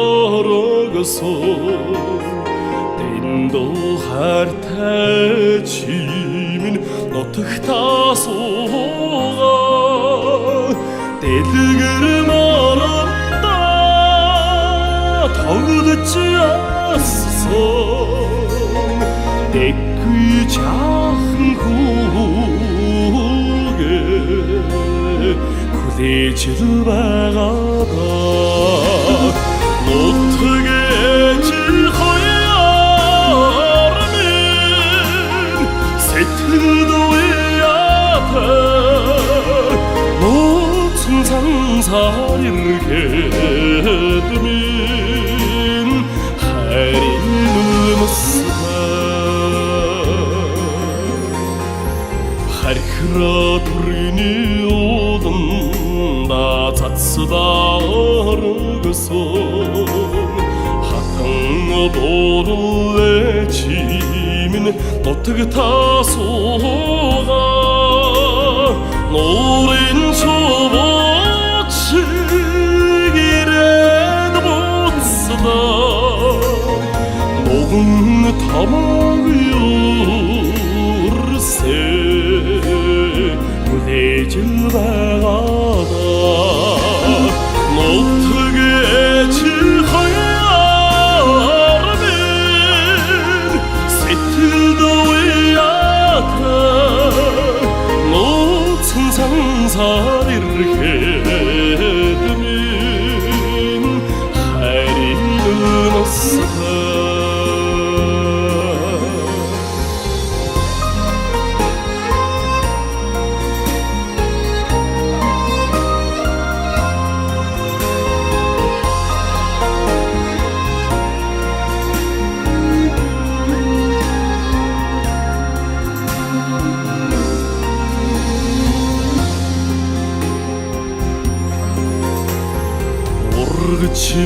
орогсон дэндухаар тайчимэн нутагтаа суугаа дэлгэр морондоо тоглож ассан дэхгүй чаахан хүүгээ хүлээж л байгаадаа нутгэж хоёрын сэтгэлд уяатар нууцн цансаар иргэд минь хайрын хархираа түргний ууланда цацлаа орогсон хатан дуурлаа чимэн нутагтаа суугаа нуурын чувууч ирээд буцлаа нуган тамаг юрсээ хүлээж байгаадаа нутгэж хоёрын сэтгэлд уяатар нууцн цансаар ирэхэд минь хайрын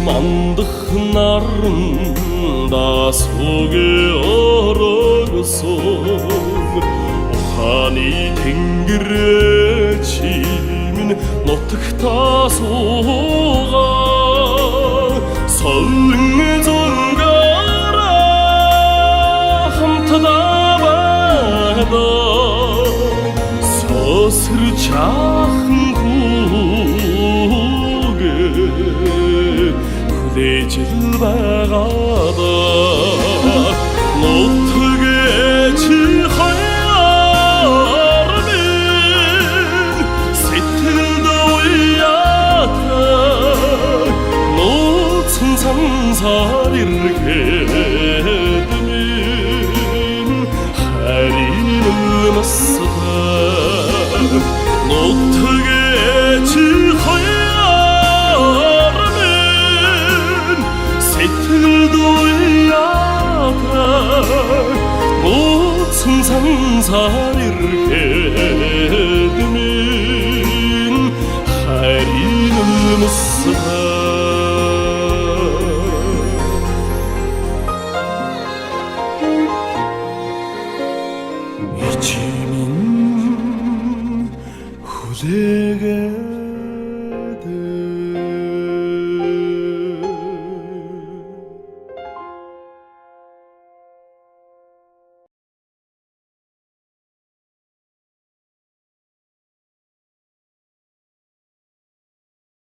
мандах наранда сүгэ орогсон ухааны тэнгэр чимэн нутагтаа суугаа солон зургаараа хамтдаа байдаа соср чаахан хүлээж байгаадаа нутгэж хоёрын сэтгэлд уяатар нууцн цансаар ирэхэд минь хайрын нутгэж сэтгэлд уяатар нууцн цансаар ирэхэд минь хайрын ичимэн хүлээгээ